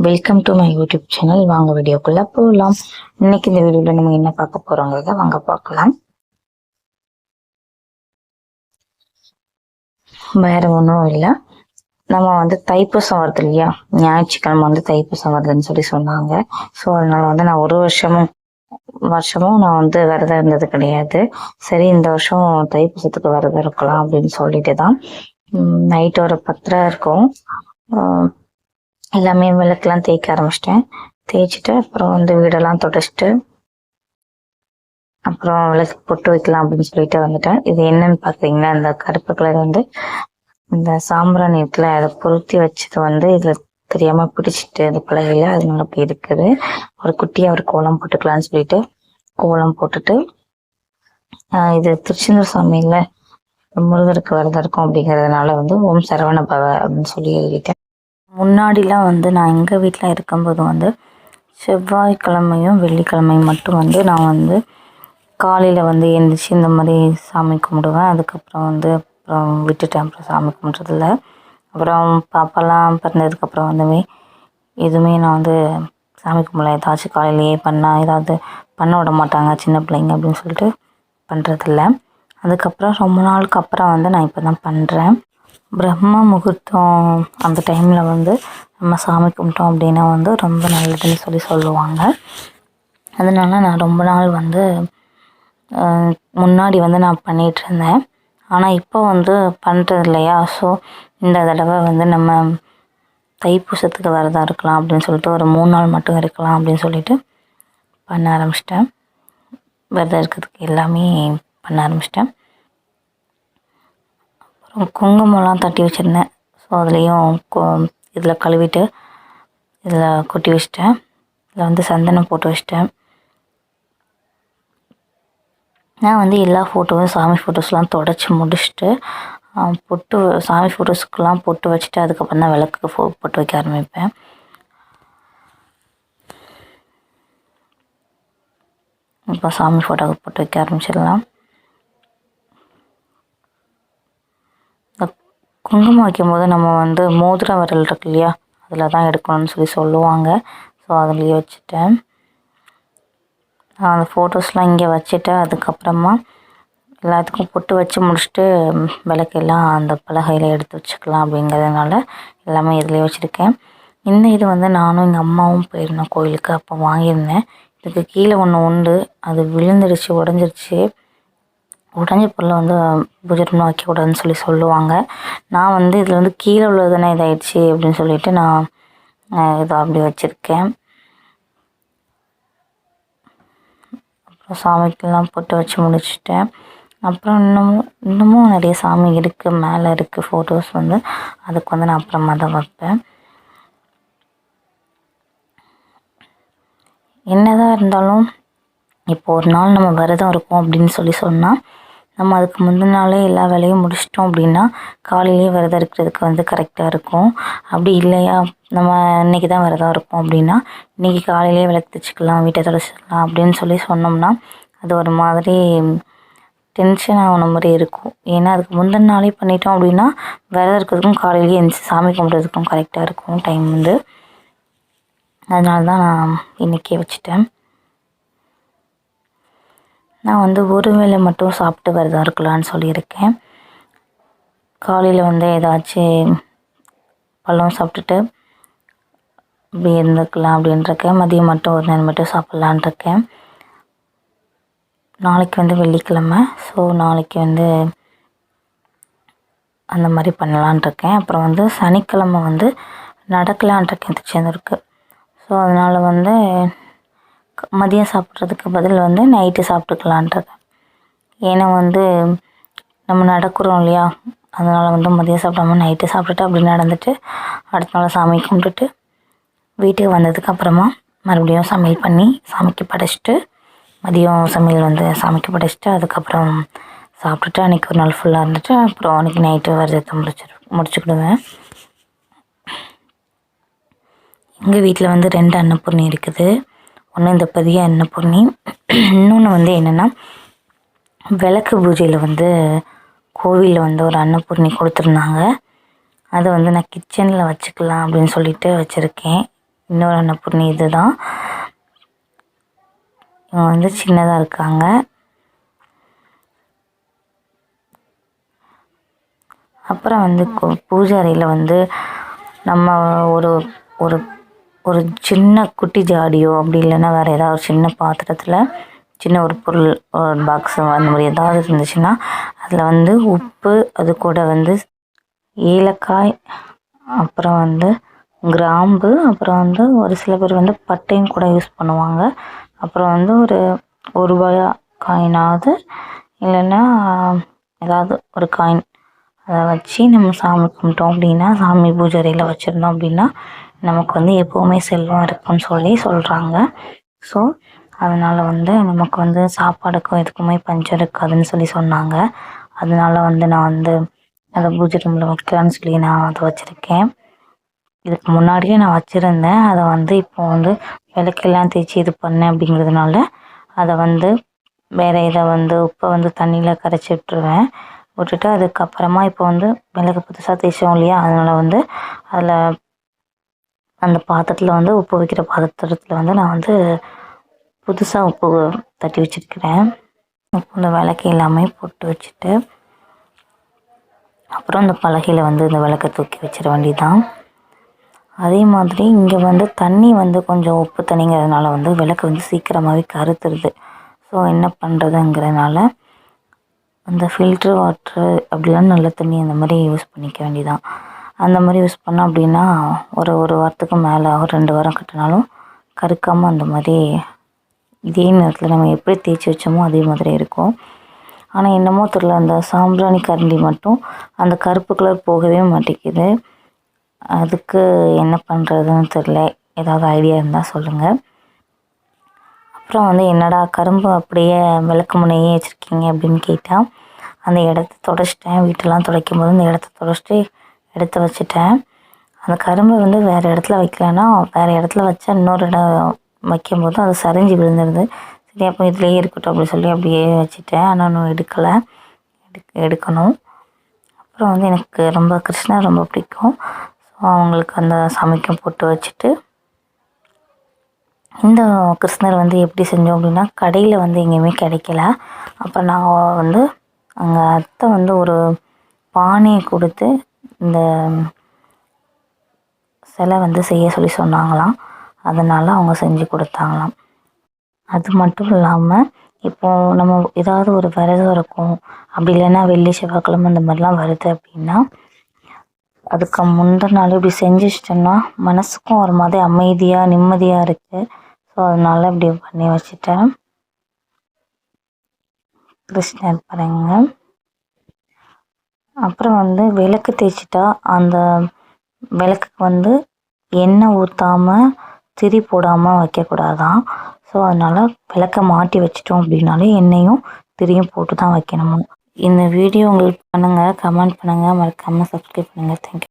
Welcome to my YouTube channel. வாங்க வீடியோக்குள்ள போகலாம். இன்னைக்கு இந்த வீடியோல நம்ம என்ன பார்க்க போறோங்கிறத வாங்க பார்க்கலாம். வேற ஒன்றும் இல்லை, நம்ம தைப்பூசம் வருது இல்லையா, ஞாயிற்றுக்கிழமை தைப்பூசம் வருதுன்னு சொல்லி சொன்னாங்க. ஸோ அதனால நான் ஒரு வருஷமும் நான் விரதம் இருந்தது கிடையாது. சரி, இந்த வருஷம் தைப்பூசத்துக்கு விரதம் இருக்கலாம் அப்படின்னு சொல்லிட்டு தான் நைட் ஒரு 10:30 இருக்கும். எல்லாமே விளக்கெல்லாம் தேய்க்க ஆரம்பிச்சிட்டேன். தேய்ச்சிட்டு அப்புறம் வீடெல்லாம் தொடச்சிட்டு அப்புறம் விளக்கு பொட்டு வைக்கலாம் அப்படின்னு சொல்லிட்டு வந்துட்டேன். இது என்னன்னு பாத்தீங்கன்னா, இந்த கருப்பு கலர் இந்த சாம்பிராணி இருக்குல்ல, அதை பொருத்தி வச்சது இதுல தெரியாம பிடிச்சிட்டு இந்த பலகையில, அதனால அப்படி இருக்குது. ஒரு குட்டியா ஒரு கோலம் போட்டுக்கலாம்னு சொல்லிட்டு கோலம் போட்டுட்டு இது திருச்செந்தூர் சாமியில முருகருக்கு விரதம் இருக்கும் அப்படிங்கிறதுனால ஓம் சரவண பவ அப்படின்னு சொல்லி எழுதிட்டேன். முன்னாடிலாம் நான் எங்கள் வீட்டில் இருக்கும்போது செவ்வாய்க்கிழமையும் வெள்ளிக்கிழமையும் மட்டும் நான் காலையில் எழுந்திரிச்சு இந்த மாதிரி சாமி கும்பிடுவேன். அதுக்கப்புறம் அப்புறம் விட்டுட்டேன். அப்புறம் சாமி கும்பிட்றதில்ல. அப்புறம் பாப்பாலாம் பிறந்ததுக்கப்புறம் எதுவுமே நான் சாமி கும்பிடல. ஏதாச்சும் காலையிலேயே ஏதாவது பண்ண விட மாட்டாங்க சின்ன பிள்ளைங்க அப்படின்னு சொல்லிட்டு பண்ணுறதில்ல. அதுக்கப்புறம் ரொம்ப நாளுக்கு அப்புறம் நான் இப்போ தான் பண்ணுறேன். பிரம்ம முகூர்த்தம் அந்த டைமில் நம்ம சாமி கும்பிட்டோம் அப்படின்னா ரொம்ப நல்லதுன்னு சொல்லுவாங்க. அதனால நான் ரொம்ப நாள் முன்னாடி நான் பண்ணிகிட்டு இருந்தேன். ஆனால் இப்போ பண்ணுறது இல்லையா. ஸோ இந்த தடவை நம்ம தைப்பூசத்துக்கு விரதம் இருக்கலாம் அப்படின்னு சொல்லிட்டு ஒரு 3 நாள் மட்டும் இருக்கலாம் அப்படின்னு சொல்லிட்டு பண்ண ஆரம்பிச்சிட்டேன். விரதம் இருக்கிறதுக்கு எல்லாமே பண்ண ஆரம்பிச்சிட்டேன். குங்குமம்லாம் தட்டி வச்சுருந்தேன். ஸோ அதுலேயும் இதில் கழுவிட்டு இதில் கொட்டி வச்சிட்டேன். இதில் சந்தனம் போட்டு வச்சிட்டேன். நான் எல்லா ஃபோட்டோவும் சாமி ஃபோட்டோஸ்லாம் தொடச்சி முடிச்சுட்டு சாமி ஃபோட்டோஸ்க்கெலாம் பொட்டு வச்சுட்டு அதுக்கப்புறம் தான் விளக்குக்கு பொட்டு வைக்க ஆரம்பிப்பேன். இப்போ சாமி ஃபோட்டோவுக்கு பொட்டு வைக்க ஆரம்பிச்சிடலாம். குங்குமம் வைக்கும்போது நம்ம மோதிர விரல் இருக்கு இல்லையா, அதில் தான் எடுக்கணும்னு சொல்லுவாங்க. ஸோ அதுலேயே வச்சுட்டேன். நான் அந்த ஃபோட்டோஸ்லாம் இங்கே வச்சுட்டேன். அதுக்கப்புறமா எல்லாத்துக்கும் பொட்டு வச்சு முடிச்சுட்டு விளக்கெல்லாம் அந்த பலகையில் எடுத்து வச்சுக்கலாம் அப்படிங்கிறதுனால எல்லாமே இதிலே வச்சுருக்கேன். இந்த இது நானும் எங்கள் அம்மாவும் போயிருந்தோம் கோயிலுக்கு. அப்போ வாங்கியிருந்தேன். இதுக்கு கீழே ஒன்று உண்டு, அது விழுந்துடுச்சு, உடஞ்சிருச்சு. உடஞ்ச பொருளை பூஜை ரூமில் வைக்கக்கூடாதுன்னு சொல்லுவாங்க. நான் இதில் கீழே உள்ளதுதானே இதாகிடுச்சு அப்படின்னு சொல்லிட்டு நான் இதை அப்படி வச்சுருக்கேன். அப்புறம் சாமிக்கெல்லாம் போட்டு வச்சு முடிச்சுட்டேன். அப்புறம் இன்னமும் நிறைய சாமி இருக்குது, மேலே இருக்குது ஃபோட்டோஸ். அதுக்கு நான் அப்புறமா தான் வைப்பேன். என்னதான் இருந்தாலும் இப்போ ஒரு நாள் நம்ம விரதம் இருக்கோம் அப்படின்னு சொன்னால் நம்ம அதுக்கு முந்தின நாளே எல்லா வேலையும் முடிச்சிட்டோம் அப்படின்னா காலையிலேயே விரதம் இருக்கிறதுக்கு கரெக்டாக இருக்கும். அப்படி இல்லையா, நம்ம இன்றைக்கி தான் விரதம் இருக்கோம் அப்படின்னா இன்றைக்கி காலையிலேயே விளக்கு தச்சுக்கலாம், வீட்டை தொடச்சிக்கலாம் அப்படின்னு சொன்னோம்னா அது ஒரு மாதிரி டென்ஷன் ஆகின மாதிரி இருக்கும். ஏன்னா அதுக்கு முந்தின நாளே பண்ணிட்டோம் அப்படின்னா விரதம் இருக்கிறதுக்கும் காலையிலேயே எழுந்திரிச்சு சாமி கும்பிட்றதுக்கும் கரெக்டாக இருக்கும் டைம். அதனால தான் நான் இன்றைக்கே வச்சுட்டேன். நான் ஒரு வேளை மட்டும் சாப்பிட்டு விரதம் இருக்கலான்னு சொல்லியிருக்கேன். காலையில் ஏதாச்சும் பழம் சாப்பிட்டுட்டு அப்படி இருந்துக்கலாம் அப்படின்ட்டுருக்கேன். மதியம் மட்டும் ஒரு நேரம் மட்டும் சாப்பிட்லான் இருக்கேன். நாளைக்கு வெள்ளிக்கிழமை. ஸோ நாளைக்கு அந்த மாதிரி பண்ணலான் இருக்கேன். அப்புறம் சனிக்கிழமை நடக்கலான் இருக்கேன் திருச்செந்தூருக்கு. ஸோ அதனால் மதியம் சாப்பிட்றதுக்கு பதில் நைட்டு சாப்பிட்டுக்கலான்ட்ருக்கேன். ஏன்னா நம்ம நடக்கிறோம் இல்லையா, அதனால் மதியம் சாப்பிடாம நைட்டு சாப்பிட்டுட்டு அப்படி நடந்துட்டு அடுத்த நாள் சாமி கும்பிட்டுட்டு வீட்டுக்கு வந்ததுக்கு அப்புறமா மறுபடியும் சமையல் பண்ணி சாமிக்கு படைச்சிட்டு மதியம் சமையல் சாமிக்கு படைச்சிட்டு அதுக்கப்புறம் சாப்பிட்டுட்டு அன்றைக்கி ஒரு நாள் ஃபுல்லாக இருந்துட்டு அப்புறம் அன்றைக்கி நைட்டு விரதத்தை முடிச்சுக்கிடுவேன். எங்கள் வீட்டில் 2 அன்னப்பூர்ணி இருக்குது. ஒன்று இந்த பெரிய அன்னப்பூர்ணி, இன்னொன்று என்னென்னா விளக்கு பூஜையில் கோவிலில் ஒரு அன்னப்பூர்ணி கொடுத்துருந்தாங்க. அதை நான் கிச்சனில் வச்சுக்கலாம் அப்படின்னு சொல்லிட்டு வச்சுருக்கேன். இன்னொரு அன்னபூர்ணி இதுதான். இவங்க வந்து சின்னதாக இருக்காங்க. அப்புறம் வந்து பூஜை அறையில் வந்து நம்ம ஒரு ஒரு ஒரு சின்ன குட்டி ஜாடியோ அப்படி இல்லைன்னா வேறு ஏதாவது ஒரு சின்ன பாத்திரத்தில் சின்ன ஒரு பொருள் ஒரு பாக்ஸு அந்த மாதிரி ஏதாவது இருந்துச்சுன்னா அதில் வந்து உப்பு, அது கூட வந்து ஏலக்காய், அப்புறம் வந்து கிராம்பு, அப்புறம் வந்து ஒரு சில பேர் வந்து பட்டையும் கூட யூஸ் பண்ணுவாங்க. அப்புறம் வந்து ஒரு ரூபாயா காயினாவது இல்லைன்னா ஏதாவது ஒரு காயின் அதை வச்சு நம்ம சாமி கும்பிட்டோம் அப்படின்னா, சாமி பூஜை அறையில் வச்சுருந்தோம் அப்படின்னா நமக்கு வந்து எப்போவுமே செல்வம் இருக்குன்னு சொல்லி சொல்கிறாங்க. ஸோ அதனால் வந்து நமக்கு வந்து சாப்பாடுக்கும் எதுக்குமே பஞ்சம் இருக்காதுன்னு சொல்லி சொன்னாங்க. அதனால வந்து நான் வந்து அதை பூஜை ரூமில் வைக்கலான்னு சொல்லி நான் அதை வச்சுருக்கேன். இதுக்கு முன்னாடியே நான் வச்சுருந்தேன். அதை வந்து இப்போ வந்து விளக்கெல்லாம் தேய்ச்சி இது பண்ணேன் அப்படிங்கிறதுனால அதை வந்து வேறு இதை வந்து உப்பை வந்து தண்ணியில் கரைச்சி விட்டுட்டு அதுக்கப்புறமா இப்போ வந்து விளக்கு புதுசாக தேய்ச்சோம் இல்லையா, அதனால் வந்து அதில் அந்த பாத்திரத்தில் வந்து உப்பு வைக்கிற பாத்திரத்தில் வந்து நான் வந்து புதுசாக உப்பு தட்டி வச்சுருக்கிறேன். இந்த விளக்கு எல்லாமே போட்டு வச்சுட்டு அப்புறம் இந்த பலகையில் வந்து இந்த விளக்கை தூக்கி வச்சிட வேண்டியதான். அதே மாதிரி இங்கே வந்து தண்ணி வந்து கொஞ்சம் உப்பு தண்ணிங்கிறதுனால வந்து விளக்கு வந்து சீக்கிரமாகவே கருத்துருது. ஸோ என்ன பண்ணுறதுங்கிறதுனால அந்த ஃபில்ட்ரு வாட்ரு அப்படிலாம் நல்ல தண்ணி அந்த மாதிரி யூஸ் பண்ணிக்க வேண்டியதான். அந்த மாதிரி யூஸ் பண்ணோம் அப்படின்னா ஒரு வாரத்துக்கு மேலே 2 வாரம் கட்டினாலும் கருக்காமல் அந்த மாதிரி இதே நேரத்தில் நம்ம எப்படி தேய்ச்சி வச்சோமோ அதே மாதிரி இருக்கும். ஆனால் என்னமோ தெரியல, அந்த சாம்பிராணி கரண்டி மட்டும் அந்த கருப்பு கலர் போகவே மாட்டேங்குது. அதுக்கு என்ன பண்ணுறதுன்னு தெரில. ஏதாவது ஐடியா இருந்தால் சொல்லுங்கள். அப்புறம் வந்து என்னடா கரும்பு அப்படியே விளக்கு முனையே வச்சுருக்கீங்க அப்படின்னு கேட்டால், அந்த இடத்த தொடச்சிட்டேன். வீட்டெல்லாம் துடைக்கும் போது அந்த இடத்த தொடச்சிட்டு எடுத்து வச்சுட்டேன். அந்த கரும்பை வந்து வேறு இடத்துல வைக்கலன்னா வேறு இடத்துல வச்சா இன்னொரு இடம் வைக்கும்போது அது சரிஞ்சு விழுந்துருது. சரி அப்போ இதுலேயே இருக்கட்டும் அப்படின்னு சொல்லி அப்படியே வச்சுட்டேன். ஆனால் இன்னும் எடுக்கணும். அப்புறம் வந்து எனக்கு ரொம்ப கிருஷ்ணர் ரொம்ப பிடிக்கும். ஸோ அவங்களுக்கு அந்த சமைக்கும் போட்டு வச்சுட்டு, இந்த கிருஷ்ணர் வந்து எப்படி செஞ்சோம் அப்படின்னா கடையில் வந்து எங்கேயுமே கிடைக்கல. அப்புறம் நாங்கள் வந்து அங்கே அத்தை வந்து ஒரு பானையை கொடுத்து இந்த சிலை வந்து செய்ய சொல்லி சொன்னாங்களாம். அதனால் அவங்க செஞ்சு கொடுத்தாங்களாம். அது மட்டும் இல்லாமல் இப்போது நம்ம ஏதாவது ஒரு விரதம் இருக்கும், அப்படி இல்லைன்னா வெள்ளி செவ்வாய்க்கிழமை அந்த மாதிரிலாம் வருது அப்படின்னா அதுக்கு முந்தின நாள் இப்படி செஞ்சு வச்சிட்டோம்னா மனசுக்கும் ஒரு மாதிரி அமைதியாக நிம்மதியாக இருக்குது. ஸோ அதனால் இப்படி பண்ணி வச்சுட்டேன். கிருஷ்ணர் பாருங்க. அப்புறம் வந்து விளக்கு தேய்ச்சிட்டா அந்த விளக்குக்கு வந்து எண்ணெய் ஊற்றாமல் திரி போடாமல் வைக்கக்கூடாதான். ஸோ அதனால் விளக்கை மாட்டி வச்சிட்டோம் அப்படின்னாலே எண்ணெயும் திரியும் போட்டு தான் வைக்கணுமா. இந்த வீடியோ உங்களுக்கு பண்ணுங்கள், கமெண்ட் பண்ணுங்கள், மறக்காமல் சப்ஸ்கிரைப் பண்ணுங்கள். தேங்க்யூ.